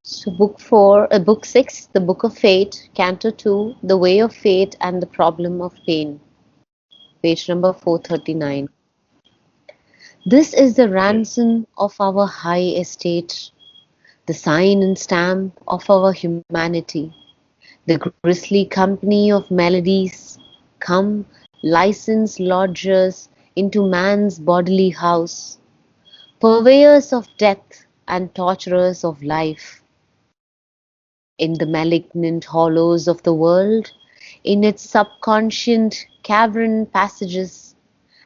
So book 6, The Book of Fate, Canto 2, The Way of Fate and the Problem of Pain, page number 439. This is the Yes. ransom of our high estate, the sign and stamp of our humanity, the grisly company of melodies, come, licensed lodgers into man's bodily house, purveyors of death and torturers of life. In the malignant hollows of the world, in its subconscient cavern passages,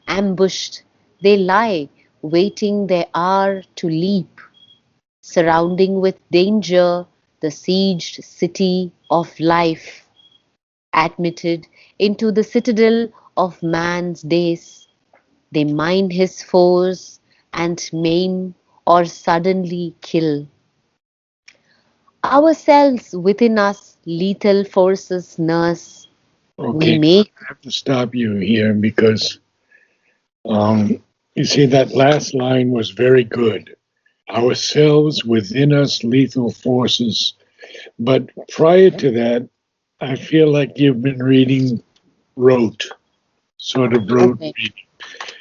ambushed, they lie, waiting their hour to leap, surrounding with danger the sieged city of life, admitted into the citadel of man's days. They mine his foes and maim or suddenly kill. Ourselves within us lethal forces nurse. We Okay, make I have to stop you here because um, you see that last line was very good. Ourselves within us lethal forces. But prior to that, I feel like you've been reading rote, sort of rote okay, reading,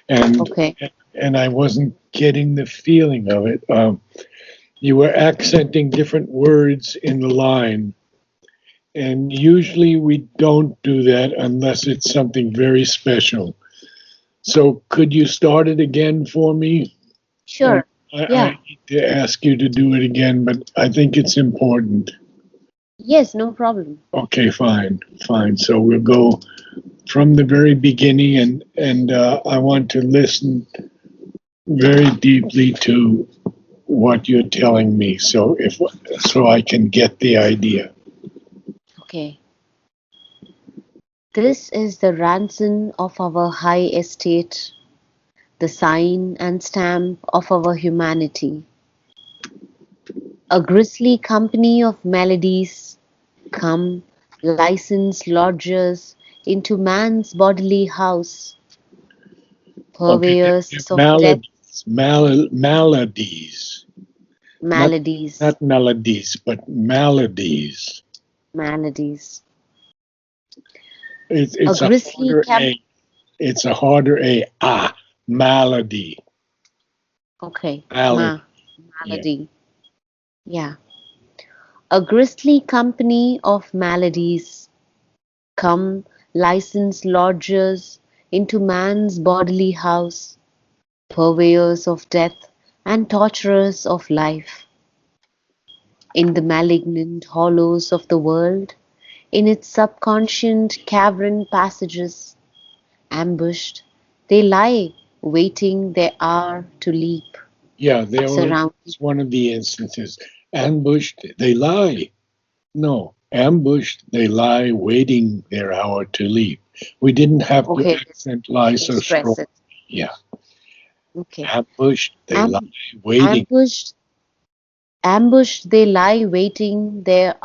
and okay, and I wasn't getting the feeling of it. You were accenting different words in the line, and usually we don't do that unless it's something very special. So could you start it again for me? Uh, sure, I yeah, need to ask you to do it again, but I think it's important. yes, no problem. Okay, fine, fine. So we'll go from the very beginning, and I want to listen very deeply to what you're telling me, so I can get the idea. Okay. This is the ransom of our high estate, the sign and stamp of our humanity. A grisly company of melodies come, licensed lodgers into man's bodily house, Okay, purveyors of death, maladies, not maladies, not melodies, but maladies. maladies. It's A it's a grisly harder camp. a. It's a harder a. Malady, Okay, malady. Yeah. malady. Yeah. A grisly company of maladies come, licensed lodgers into man's bodily house, purveyors of death and torturers of life. In the malignant hollows of the world, in its subconscient cavern passages, ambushed, they lie, waiting their hour to leap, Yeah, they already. surrounding. It's one of the instances. Ambushed, they lie. No, ambushed, they lie, waiting their hour to leap. We didn't have to Okay, accent lie so strong. stress it. Yeah, Okay. ambushed, they lie, Am- waiting. ambushed, ambushed, they lie, waiting their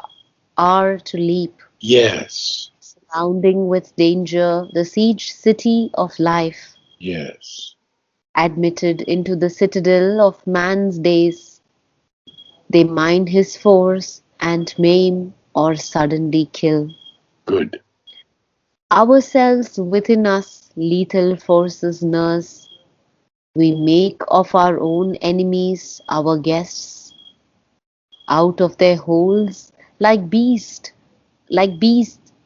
hour to leap, Yes, surrounding with danger the siege city of life, yes. admitted into the citadel of man's days. They mine his force and maim or suddenly kill. Good. Ourselves within us lethal forces nurse. We make of our own enemies our guests. Out of their holes like beasts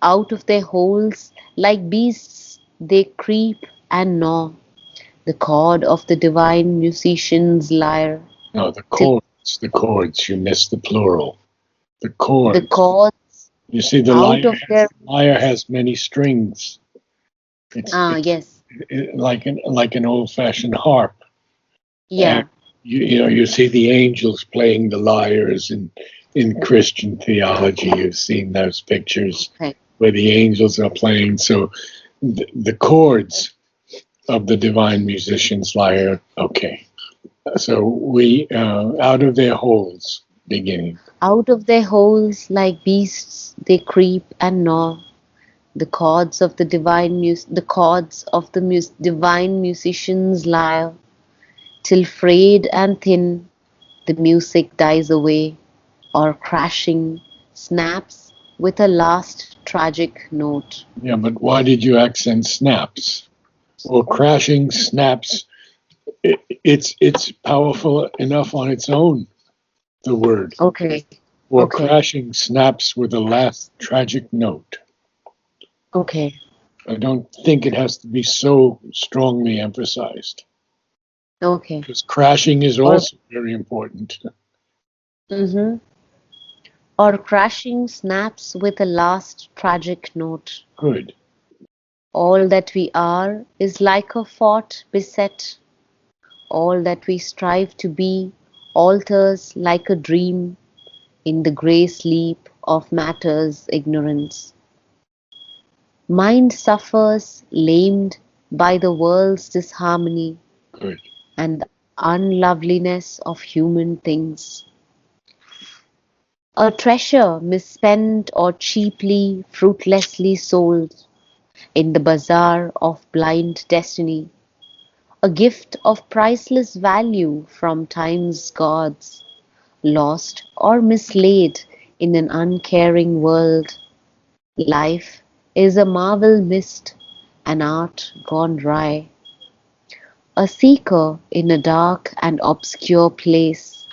out of their holes, like beasts they creep and gnaw the chord of the divine musician's lyre, No, till the chords, you missed the plural. The the chords. chords You see, the out lyre of their. has many strings. It's Yes, like an old-fashioned harp. And yeah, you see the angels playing the lyres in Christian theology. You've seen those pictures okay, where the angels are playing. So the chords of the divine musician's lyre. Okay, so we out of their holes beginning. out of their holes like beasts they creep and gnaw the chords of the divine musician's lyre, till frayed and thin the music dies away or crashing snaps with a last tragic note. Yeah, but why did you accent snaps? Or crashing snaps? It's powerful enough on its own, the word. Okay, Or okay, crashing snaps with a last tragic note. okay, I don't think it has to be so strongly emphasized okay. because crashing is Or also very important. mhm. Or crashing snaps with a last tragic note. Good. All that we are is like a fort beset. All that we strive to be alters like a dream in the grey sleep of matter's ignorance. Mind suffers, lamed by the world's disharmony Good. and the unloveliness of human things. A treasure misspent or cheaply, fruitlessly sold in the bazaar of blind destiny, a gift of priceless value from time's gods, lost or mislaid in an uncaring world. Life is a marvel missed, an art gone dry, a seeker in a dark and obscure place,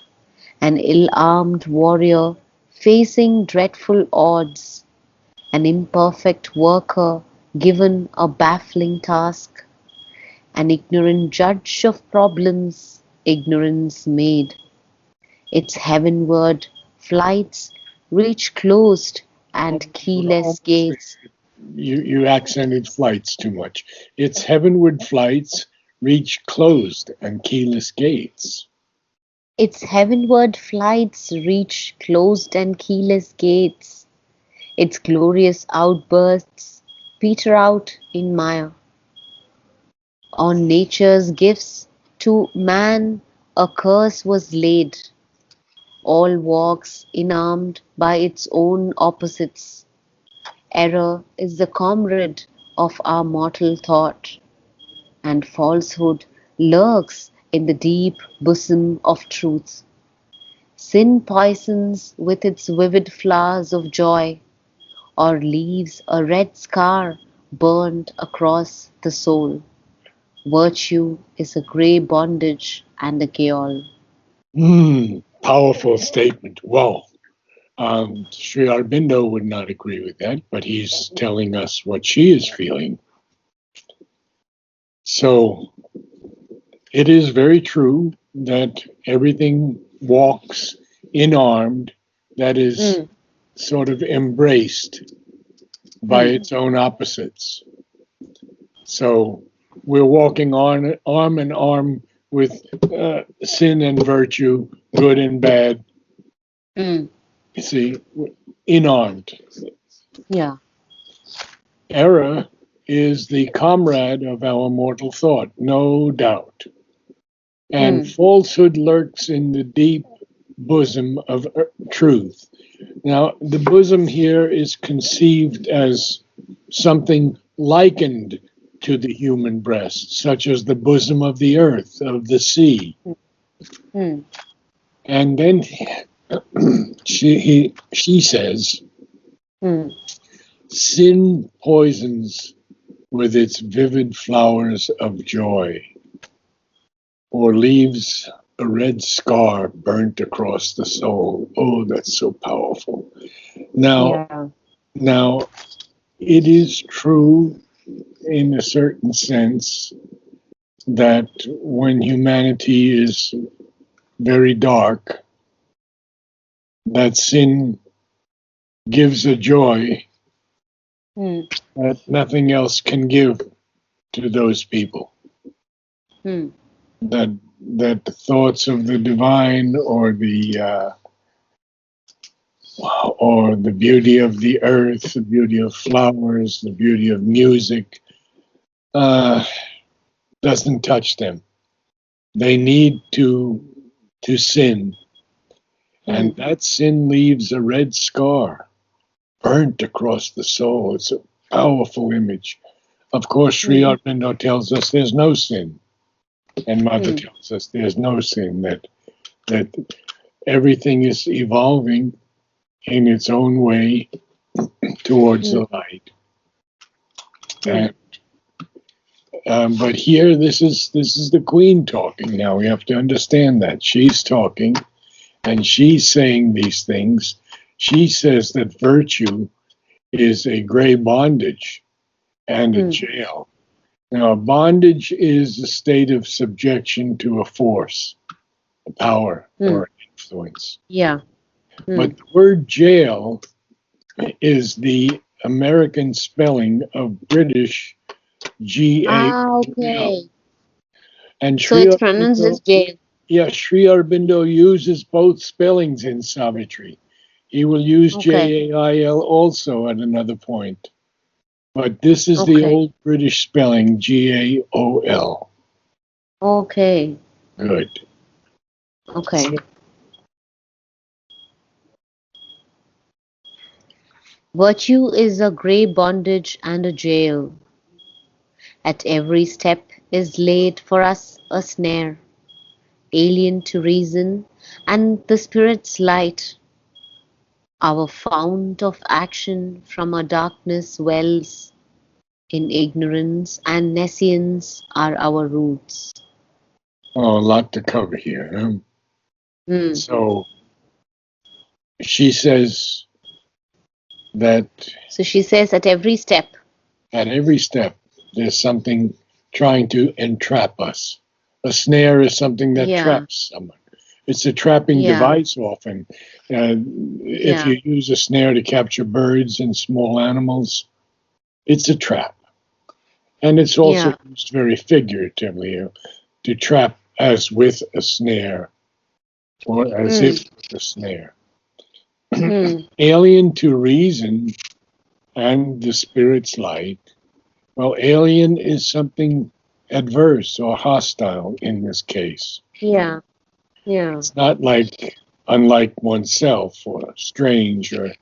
an ill-armed warrior facing dreadful odds, an imperfect worker given a baffling task, an ignorant judge of problems ignorance made. Its heavenward flights reach closed and keyless Almost, gates. you accented flights too much. Its heavenward flights reach closed and keyless gates. Its heavenward flights reach closed and keyless gates. Its glorious outbursts peter out in mire. On nature's gifts to man a curse was laid. All walks enarmed by its own opposites. Error is the comrade of our mortal thought, and falsehood lurks in the deep bosom of truth. Sin poisons with its vivid flowers of joy, or leaves a red scar burned across the soul. Virtue is a grey bondage and a geol. Powerful statement. Wow. Sri Aurobindo would not agree with that, but he's telling us what she is feeling. So it is very true that everything walks inarmed, that is Mm, sort of embraced by mm, its own opposites. So we're walking on arm in arm with sin and virtue, good and bad. mm. You see, inarmed. Yeah. Error is the comrade of our mortal thought, no doubt. And Mm, falsehood lurks in the deep bosom of truth. Now, the bosom here is conceived as something likened to the human breast, such as the bosom of the earth, of the sea. mm, And then she says, mm, sin poisons with its vivid flowers of joy, or leaves a red scar burnt across the soul. Oh, that's so powerful. Now, yeah. now it is true in a certain sense that when humanity is very dark, that sin gives a joy Mm, that nothing else can give to those people. mm, That the thoughts of the divine or the beauty of the earth, the beauty of flowers, the beauty of music, uh, doesn't touch them. They need to sin, and mm, that sin leaves a red scar burnt across the soul. It's a powerful image. Of course, Sri mm, Aurobindo tells us there's no sin, and Mother mm, tells us there's no sin. That everything is evolving in its own way towards Mm, the light. mm, And, but here, this is the queen talking. Now we have to understand that she's talking and she's saying these things. She says that virtue is a gray bondage and a mm. jail. Now, a bondage is a state of subjection to a force, a power, Mm. or influence. Yeah. But Mm. the word jail is the American spelling of British Ah, GAL. okay. And So Sri it's pronounced Aurobindo, as jail. yeah, Sri Aurobindo uses both spellings in Savitri. He will use Okay. JAIL also at another point. But this is the Okay. old British spelling, GAOL. Okay. Good. Okay. Virtue is a grey bondage and a jail. At every step is laid for us a snare, alien to reason and the spirit's light. Our fount of action from our darkness wells. In ignorance and nescience are our roots. Oh, a lot to cover here. Huh? Hmm. So she says that So she says at every step. at every step, there's something trying to entrap us. A snare is something that Yeah, traps someone. It's a trapping yeah, device often. Uh, if yeah, you use a snare to capture birds and small animals, it's a trap. And it's also yeah. used very figuratively to trap as with a snare or as Hmm. if with a snare. Hmm. Alien to reason and the spirit's light. Well, alien is something adverse or hostile in this case. Yeah, yeah, It's not like unlike oneself or strange or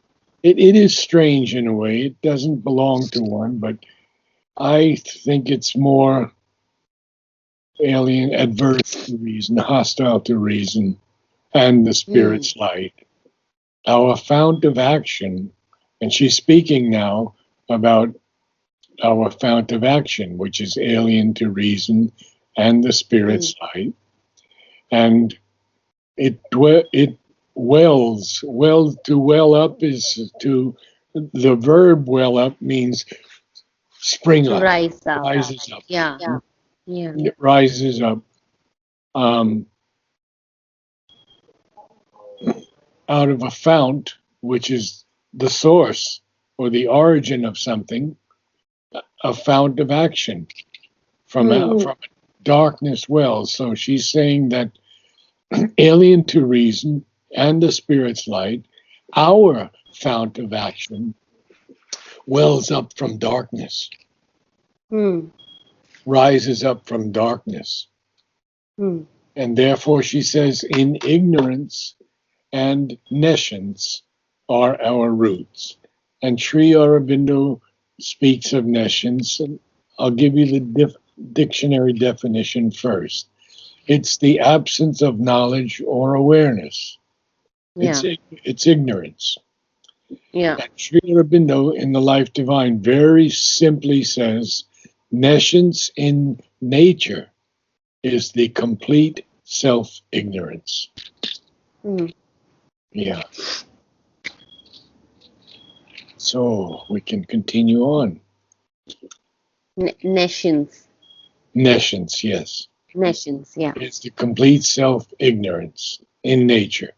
it is strange in a way. It doesn't belong to one, but I think it's more alien, adverse to reason, hostile to reason, and the hmm. spirit's light. Our fount of action, and she's speaking now about our fount of action, which is alien to reason and the Hmm. spirit's light, and it wells. Well, to well up is to the verb well up means spring To up, rise up. rises up. Yeah, yeah. It rises up um, out of a fount, which is the source or the origin of something, a fount of action Hmm. from darkness wells. So she's saying that alien to reason and the spirit's light, our fount of action wells up from darkness, Hmm. rises up from darkness. Hmm. And therefore, she says, in ignorance and nescience are our roots. And Sri Aurobindo speaks of nescience, and I'll give you the dictionary definition first. It's the absence of knowledge or awareness. Yeah, It's ignorance. yeah. And Sri Aurobindo in the Life Divine very simply says, nescience in nature is the complete self-ignorance. Hmm. Yeah. So we can continue on. Nations. Nescience, yes. Nations, yeah. It's the complete self-ignorance in nature.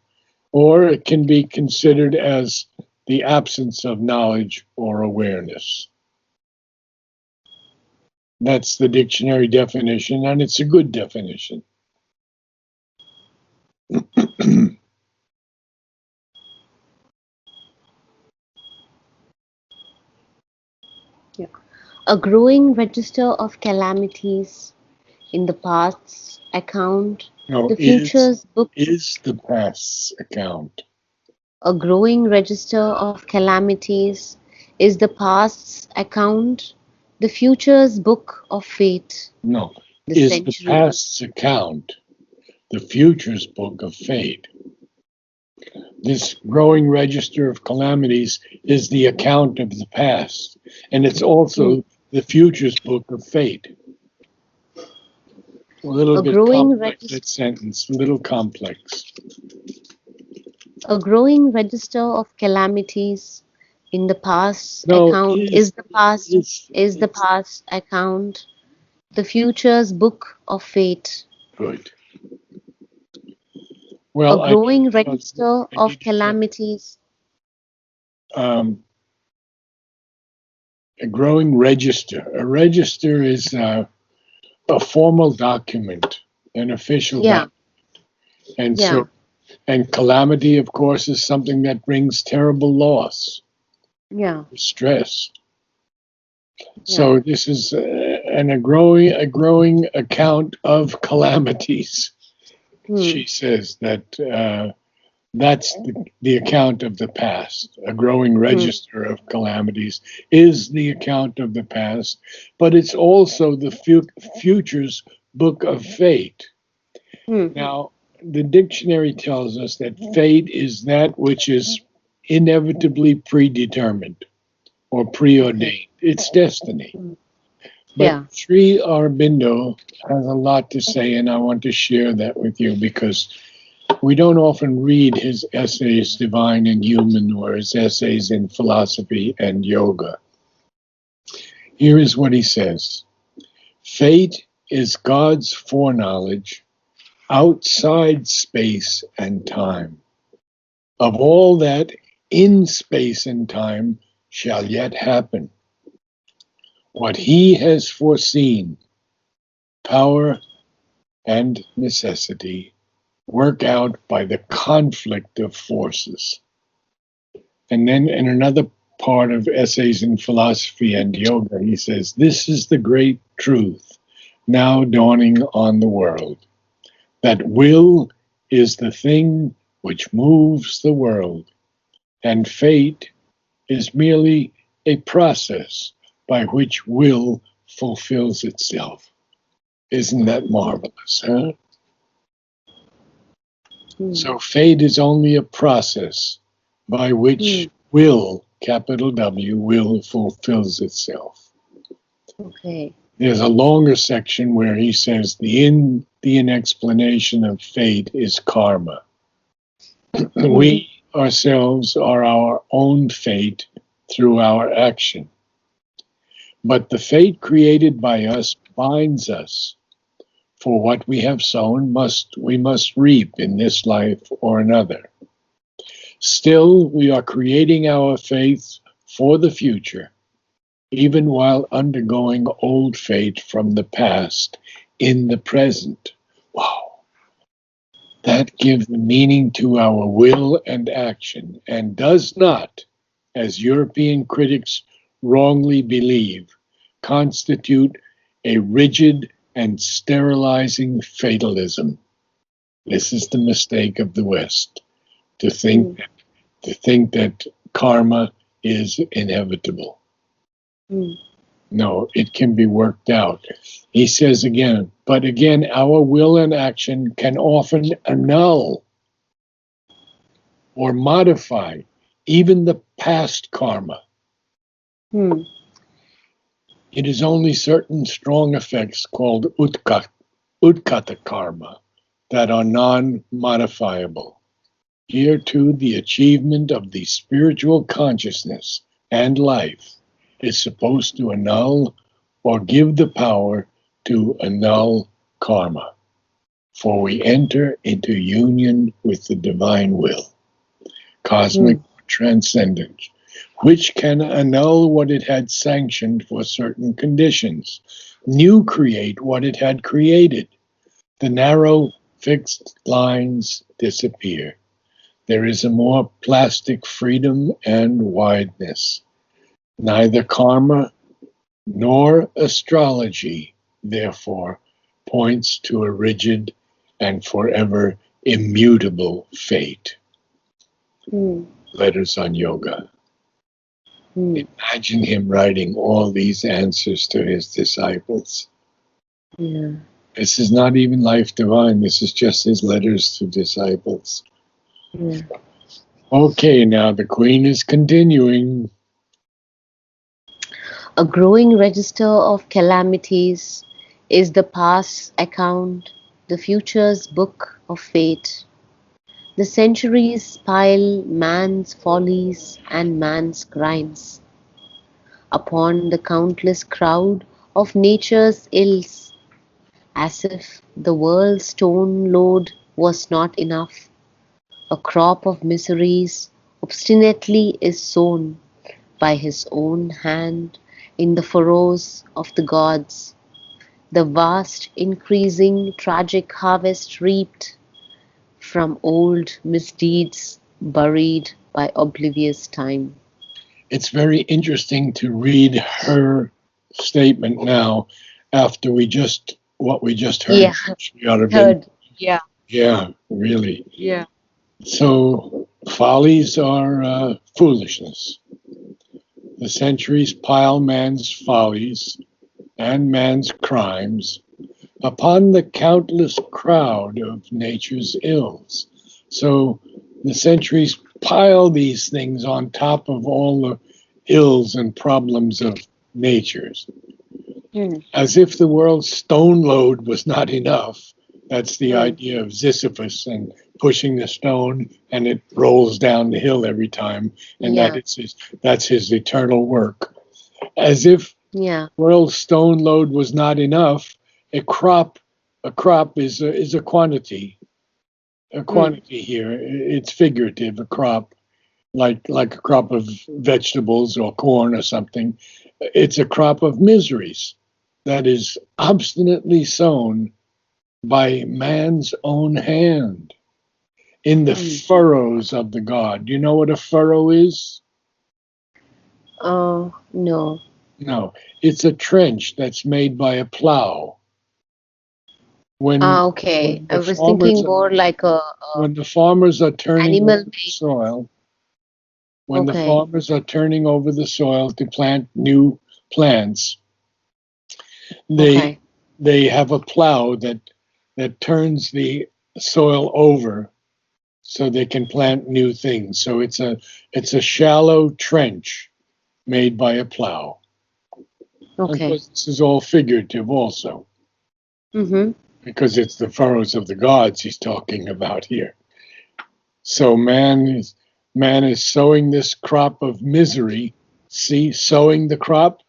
Or it can be considered as the absence of knowledge or awareness. That's the dictionary definition, and it's a good definition. Yeah. A growing register of calamities in the past's account, No, the future's book. is the past's account. A growing register of calamities is the past's account, the future's book of fate, No, the is the century. past's account the future's book of fate. This growing register of calamities is the account of the past, and it's also the future's book of fate. A little A bit growing complex, register. that sentence, a little complex. A growing register of calamities in the past No, account is the is past account, the future's book of fate. good. A Well, growing register I of need to tell calamities. a growing register. A register is a formal document, an official Yeah, document. And yeah, so, and calamity, of course, is something that brings terrible loss, yeah, stress. yeah. So this is a growing account of calamities. Hmm, She says that that's the account of the past. A growing hmm, register of calamities is the account of the past, but it's also the future's book of fate. hmm, Now, the dictionary tells us that fate is that which is inevitably predetermined or okay. preordained. It's destiny. Hmm, But yeah. Sri Aurobindo has a lot to say, and I want to share that with you because we don't often read his essays, Divine and Human, or his essays in philosophy and yoga. Here is what he says: Fate is God's foreknowledge outside space and time of all that in space and time shall yet happen. What he has foreseen, power and necessity work out by the conflict of forces. And then in another part of Essays in Philosophy and Yoga, he says, this is the great truth now dawning on the world, that will is the thing which moves the world, and fate is merely a process by which will fulfills itself. Isn't that marvelous, huh? Hmm, So fate is only a process by hmm, which will, capital W, will fulfills itself. okay. There's a longer section where he says the Indian explanation of fate is karma. Hmm, We ourselves are our own fate through our action. But the fate created by us binds us. For what we have sown we must reap in this life or another. Still, we are creating our faith for the future, even while undergoing old fate from the past in the present. Wow. That gives meaning to our will and action and does not, as European critics wrongly believe, constitute a rigid and sterilizing fatalism. This is the mistake of the West, to hmm, think to think that karma is inevitable. hmm, No, it can be worked out. He says again, but again, our will and action can often annul or modify even the past karma. hmm, It is only certain strong effects called utkata karma that are non modifiable. Here, too, the achievement of the spiritual consciousness and life is supposed to annul or give the power to annul karma, for we enter into union with the divine will, hmm, cosmic transcendence, which can annul what it had sanctioned for certain conditions, new create what it had created. The narrow, fixed lines disappear. There is a more plastic freedom and wideness. Neither karma nor astrology, therefore, points to a rigid and forever immutable fate. hmm, Letters on Yoga. hmm. Imagine him writing all these answers to his disciples. Yeah, This is not even life divine, this is just his letters to disciples. yeah. Okay, now the Queen is continuing. A growing register of calamities is the past's account, the future's book of fate. The centuries pile man's follies and man's crimes upon the countless crowd of nature's ills, as if the world's stone load was not enough. A crop of miseries obstinately is sown by his own hand in the furrows of the gods, the vast increasing tragic harvest reaped from old misdeeds buried by oblivious time. It's very interesting to read her statement now after what we just heard. Yeah, She ought to have been, heard. Yeah, yeah, really. yeah. So follies are foolishness. The centuries pile man's follies and man's crimes upon the countless crowd of nature's ills. So the centuries pile these things on top of all the ills and problems of nature's, Hmm. as if the world's stone load was not enough. That's the Hmm. idea of Sisyphus and pushing the stone, and it rolls down the hill every time, and Yeah, that's his eternal work. As if yeah. world's stone load was not enough, a crop is a quantity. A Hmm. quantity here. It's figurative, a crop, like a crop of vegetables or corn or something. It's a crop of miseries that is obstinately sown by man's own hand in the Hmm. furrows of the God. Do you know what a furrow is? Oh, no. No, it's a trench that's made by a plow. Ah, When okay. when I the was farmers thinking more like a when the farmers are turning over animal the made. soil, when the Okay, farmers are turning over the soil to plant new plants, they okay, they have a plow that turns the soil over so they can plant new things. So it's a shallow trench made by a plow. And of okay. course, this is all figurative also, Mm-hmm. because it's the furrows of the gods he's talking about here. So man is sowing this crop of misery. See, sowing the crop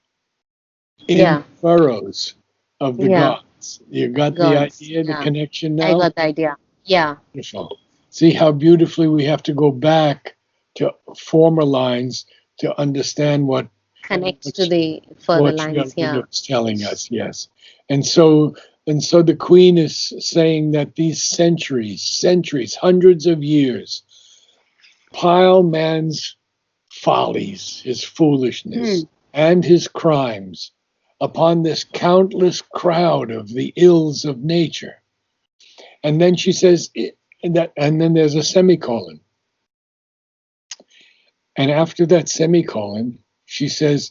in Yeah, the furrows of the yeah. gods. You got the Gods. idea, the Yeah, connection I now? got the idea. Yeah, Beautiful. See how beautifully we have to go back to former lines to understand connects what to the further Sri lines. Aurobindo Yeah. is telling us, yes. And so the Queen is saying that these centuries, hundreds of years, pile man's follies, his Hmm. foolishness, and his crimes upon this countless crowd of the ills of nature. And then she says, and then there's a semicolon. And after that semicolon, she says,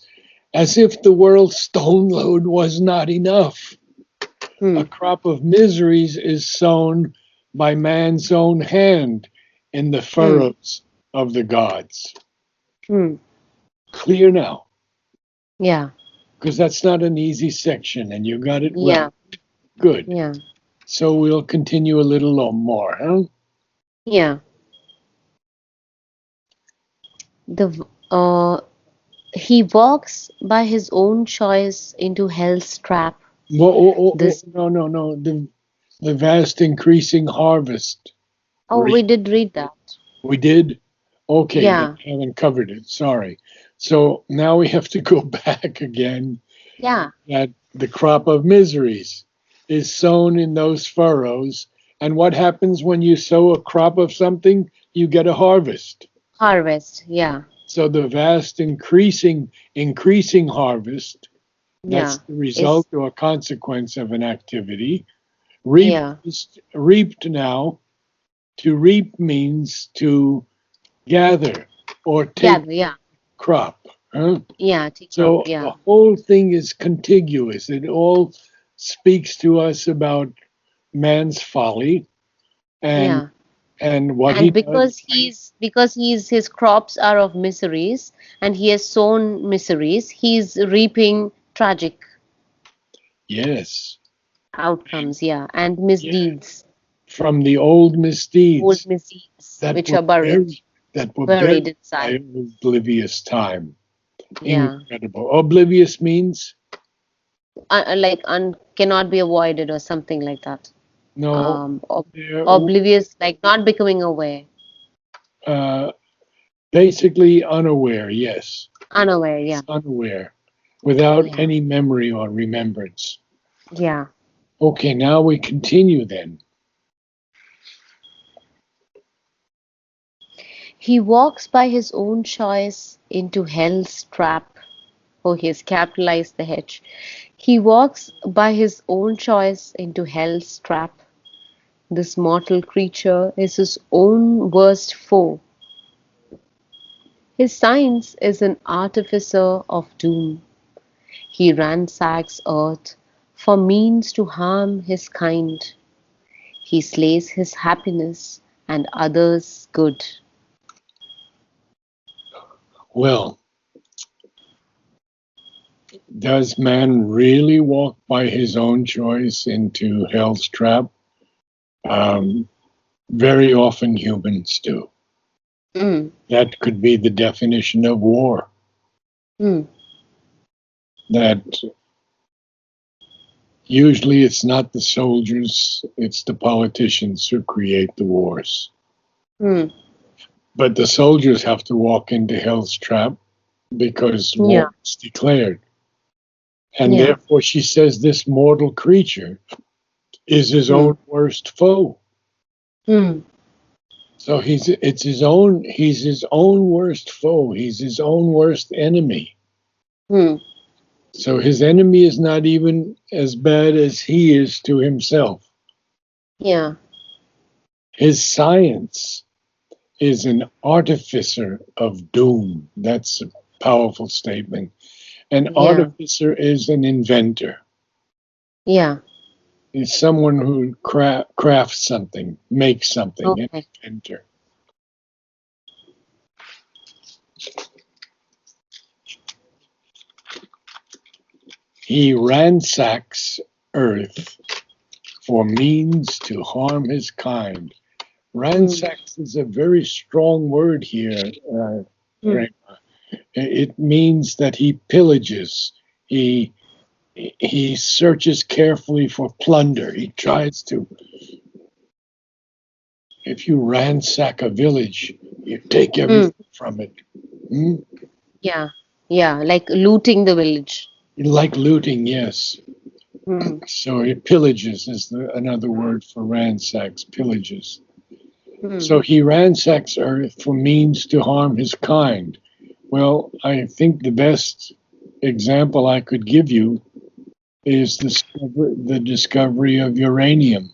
as if the world's stone load was not enough. A Hmm. crop of miseries is sown by man's own hand in the Hmm. furrows of the gods. Hmm. Clear now, Yeah. because that's not an easy section, and you got it well. Yeah. Good. Yeah. So we'll continue a little more, huh? Yeah. The he walks by his own choice into hell's trap. This. No, no, no. The vast increasing harvest. Oh, we did read that. We did? Okay, then Yeah. I haven't covered it. Sorry. So now we have to go back again. Yeah. That the crop of miseries is sown in those furrows. And what happens when you sow a crop of something? You get a harvest. Harvest. Yeah. So the vast increasing harvest, that's Yeah. the Is. result or consequence of an activity. Yeah. Reaped now. To reap means to gather or take Gather. Yeah. crop. Huh? Yeah. Take crop. So the Yeah. whole thing is contiguous. It all speaks to us about man's folly and Yeah. And what he And does, because his crops are of miseries and he has sown miseries, he's reaping tragic yes, outcomes, yeah, and yeah, misdeeds, from the old old misdeeds misdeeds that which were are buried, buried, that were buried buried by inside. oblivious time. Yeah, Incredible. Oblivious means like cannot be avoided or something like that. no, Um, they're oblivious, like not becoming aware, uh, basically unaware. Yes, unaware. Yeah, he's unaware, without yeah, any memory or remembrance. yeah. Okay, now we continue then. He walks by his own choice into hell's trap. Oh, he has capitalized the H. He walks by his own choice into hell's trap. This mortal creature is his own worst foe. His science is an artificer of doom. He ransacks earth for means to harm his kind. He slays his happiness and others' good. Well, does man really walk by his own choice into hell's trap? Um, Very often humans do. Mm, That could be the definition of war. mm, That usually it's not the soldiers, it's the politicians who create the wars. mm. But the soldiers have to walk into hell's trap because Yeah, war is declared. And yeah. therefore, she says this mortal creature is his Mm, own worst foe. mm, So he's his own worst foe. He's his own worst enemy. mm. So his enemy is not even as bad as he is to himself. Yeah, His science is an artificer of doom. That's a powerful statement. An yeah, artificer is an inventor. yeah. Is someone who crafts something, makes something, an Okay. inventor. He ransacks earth for means to harm his kind. Mm, Ransacks is a very strong word here. mm, It means that he pillages. He he searches carefully for plunder. He tries to. If you ransack a village, you take mm. everything from it. Hmm? Yeah, yeah. Like looting the village. Like looting, yes. Mm, So it pillages is another word for ransacks. Pillages. mm. So he ransacks earth for means to harm his kind. Well, I think the best example I could give you is the discovery of uranium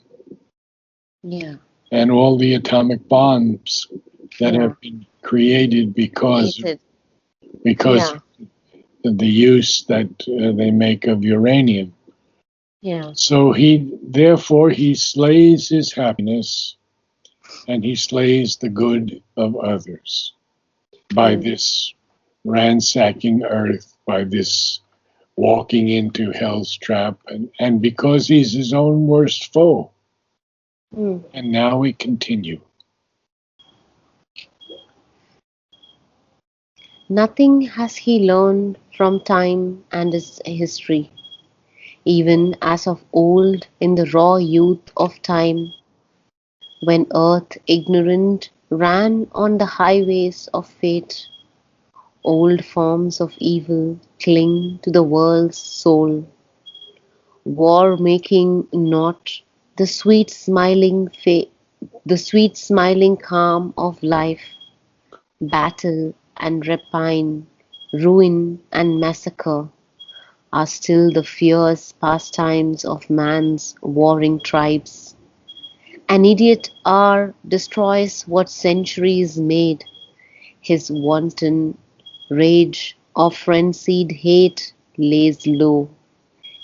Yeah, and all the atomic bombs that yeah. have been created Created. because Yeah, of the use that they make of uranium. yeah. So he slays his happiness and he slays the good of others by Mm, this ransacking earth, by this walking into hell's trap, and because he's his own worst foe. mm. And now we continue. Nothing has he learned from time and its history, even as of old in the raw youth of time, when earth ignorant ran on the highways of fate. Old forms of evil cling to the world's soul, war making not the the sweet smiling calm of life. Battle and rapine, ruin and massacre are still the fierce pastimes of man's warring tribes. An idiot hour destroys what centuries made. His wanton rage or frenzied hate lays low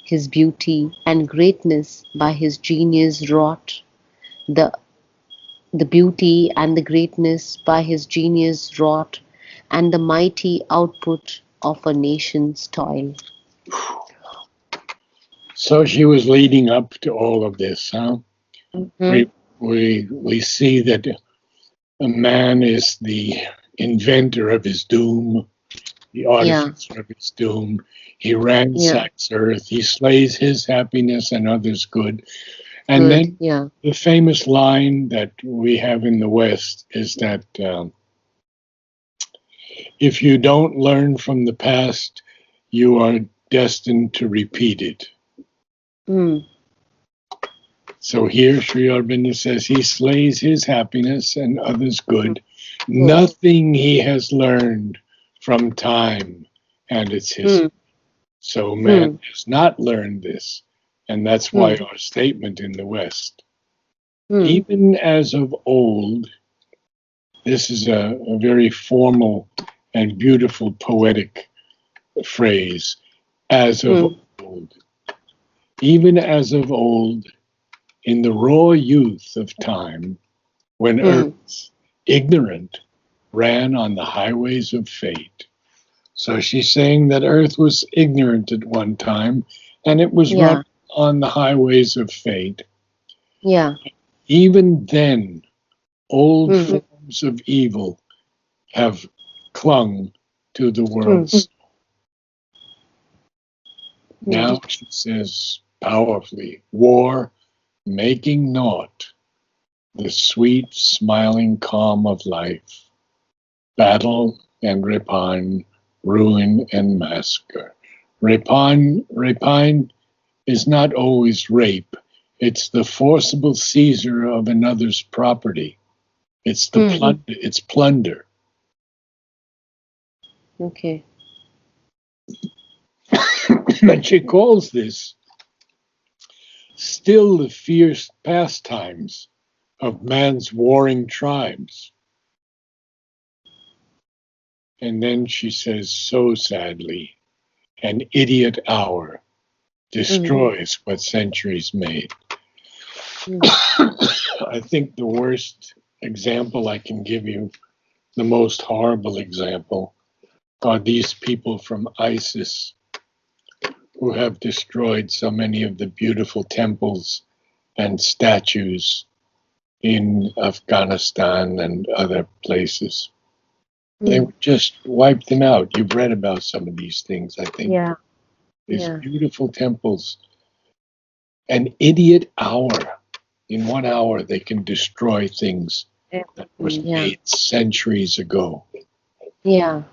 his beauty and greatness by his genius wrought. The The beauty and the greatness by his genius wrought, and the mighty output of a nation's toil. So she was leading up to all of this, huh? Hmm. We see that a man is the inventor of his doom, the Yeah, artificer of his doom. He yeah, ransacks earth. He slays his happiness and others' good. And good, then yeah. the famous line that we have in the West is that if you don't learn from the past, you are destined to repeat it. Mm, So here Sri Aurobindo says he slays his happiness and others' good. good. Nothing he has learned from time and its history. Mm, So man mm, has not learned this. And that's why mm, our statement in the West, mm, even as of old, this is a very formal and beautiful poetic phrase, as of mm, old. Even as of old, in the raw youth of time, when mm, Earth, ignorant, ran on the highways of fate. So she's saying that Earth was ignorant at one time, and it was run yeah, on the highways of fate. yeah. Even then, old Mm, forms of evil have clung to the mm, world's. mm. Now she says powerfully, war making naught the sweet, smiling calm of life, battle and rapine, ruin and massacre. Rapine is not always rape. It's the forcible seizure of another's property. It's the Mm. plunder. It's plunder. Okay. And she calls this still the fierce pastimes of man's warring tribes. And then she says so sadly, an idiot hour Mm, destroys what centuries made. mm, I think the worst example I can give you, the most horrible example, are these people from ISIS who have destroyed so many of the beautiful temples and statues in Afghanistan and other places. They mm. just wiped them out. You've read about some of these things, I think. Yeah, These yeah. beautiful temples. An idiot hour. In 1 hour, they can destroy things that was Everything, yeah, made centuries ago. yeah.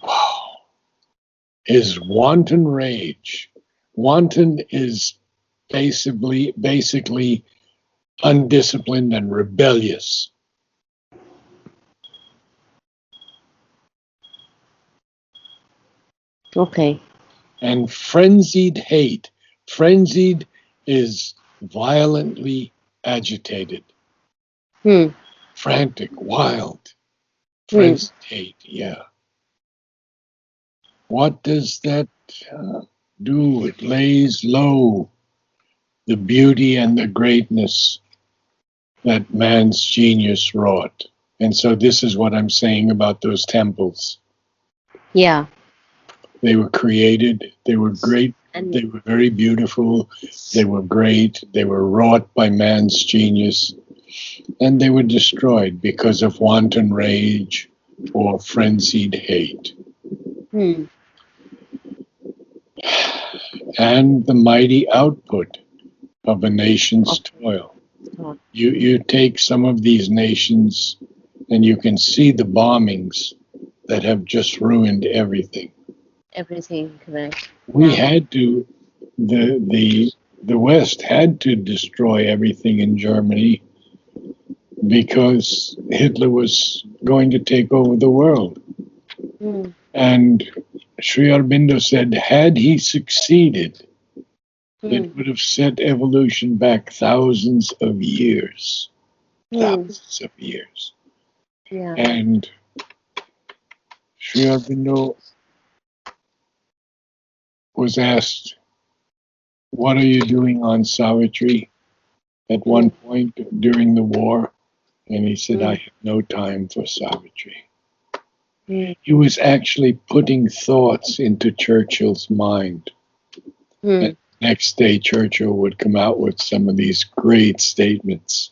Wow. Is wanton rage. Wanton is basically undisciplined and rebellious. Okay. And frenzied hate. Frenzied is violently agitated, Hmm. frantic, wild. Hmm. Frenzied hate, yeah. What does that uh, do? It lays low the beauty and the greatness that man's genius wrought. And so, this is what I'm saying about those temples. Yeah. They were created, they were great, And they were very beautiful, they were great, they were wrought by man's genius, and they were destroyed because of wanton rage or frenzied hate. hmm. And the mighty output of a nation's Of toil. thought. You take some of these nations and you can see the bombings that have just ruined everything. Everything correct. We Yeah. had to the West had to destroy everything in Germany because Hitler was going to take over the world. Hmm. And Sri Aurobindo said, had he succeeded, Hmm. it would have set evolution back thousands of years. Hmm. Thousands of years. Yeah. And Sri Aurobindo was asked, what are you doing on Savitri at one Hmm. point during the war? And he said, I Mm. have no time for Savitri. Mm. He was actually putting thoughts into Churchill's mind. And Mm. next day, Churchill would come out with some of these great statements.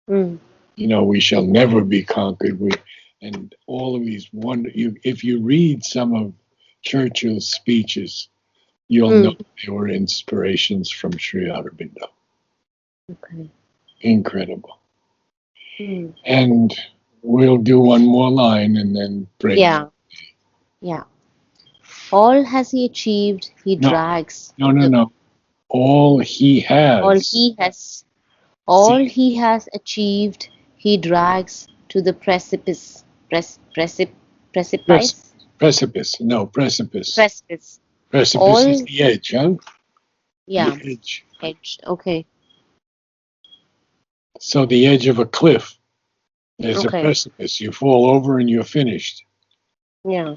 Mm. We shall never be conquered. And all of these if you read some of Churchill's speeches, you'll know Mm. they were inspirations from Sri Aurobindo. Okay. Incredible. Mm. And we'll do one more line and then break. Yeah. Yeah. All has he achieved, he No, drags. no, no, no. All he All has. he has, all See, he has achieved, he drags to the precipice. prec- Precipice? precipice. No, precipice. Precipice. Precipice is All, the edge, huh? The yeah, edge. edge. Okay. So the edge of a cliff. There's a Okay. precipice. You fall over and you're finished. Yeah.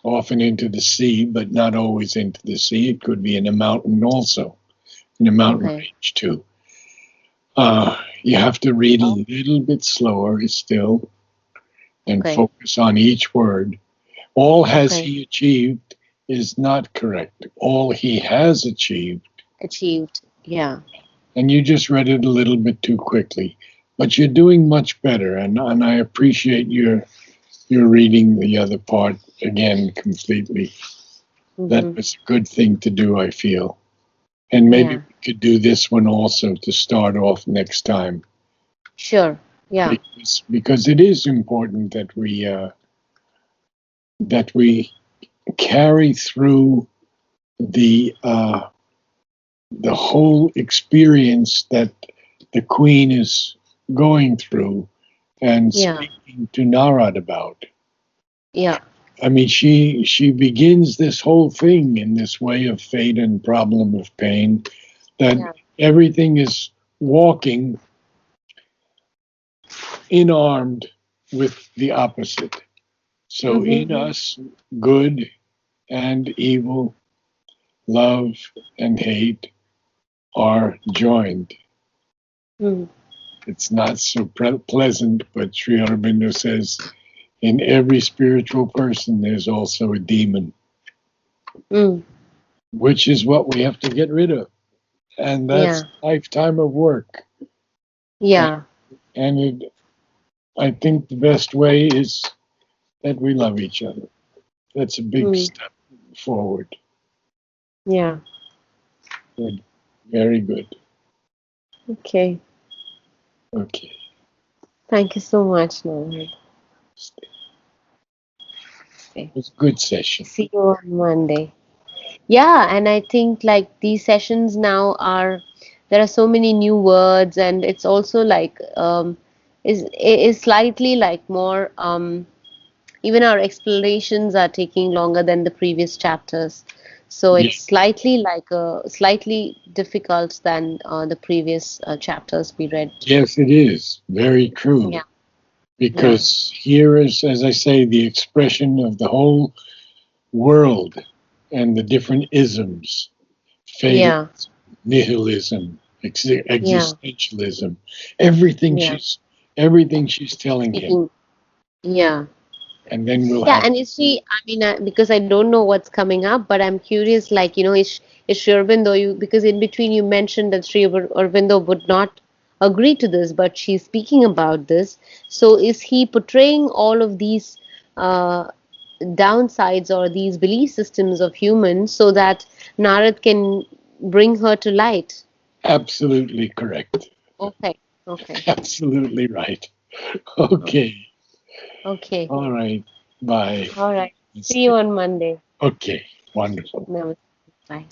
Often into the sea, but not always into the sea. It could be in a mountain also, in a mountain Okay. range too. You have to read a Oh, little bit slower still and okay. focus on each word. All has Okay. he achieved is not correct. All he has achieved, Achieved. Yeah. and you just read it a little bit too quickly, but you're doing much better, and I appreciate your reading the other part again completely. That Mm-hmm. was a good thing to do, I feel. And maybe Yeah. we could do this one also to start off next time, Sure. Yeah. because it is important that we carry through the the whole experience that the Queen is going through and Yeah. speaking to Narad about. Yeah. I mean, she begins this whole thing in this way of fate and problem of pain, that Yeah. everything is walking in armed with the opposite. So Mm-hmm. in us, good and evil, love and hate are joined. Mm. It's not so pleasant, but Sri Aurobindo says in every spiritual person there's also a demon, Mm. which is what we have to get rid of. And that's Yeah. a lifetime of work. Yeah. And I think the best way is that we love each other. That's a big Mm. step forward. Yeah. Good. Very good. Okay. Okay. Thank you so much, Narad. It Okay. was a good session. See you on Monday. Yeah, and I think like these sessions now are there are so many new words, and it's also like is slightly like more even our explanations are taking longer than the previous chapters. So Yeah. it's slightly like slightly difficult than the previous chapters we read. Yes, it is. Very true. Yeah, yeah, Because here is, as I say, the expression of the whole world and the different isms, fatal, yeah, nihilism, yeah, existentialism, everything yeah. she's telling him. Speaking, yeah. And then we'll Yeah, have, and is she, I mean, because I don't know what's coming up, but I'm curious, like, is Sri Aurobindo, because in between you mentioned that Sri Aurobindo would not agree to this, but she's speaking about this. So is he portraying all of these uh, downsides or these belief systems of humans so that Narad can bring her to light? absolutely correct. Okay, okay, Absolutely right. okay, Okay. okay. All right. Bye. All right. See you on Monday. Okay. Wonderful. Namaste. Bye.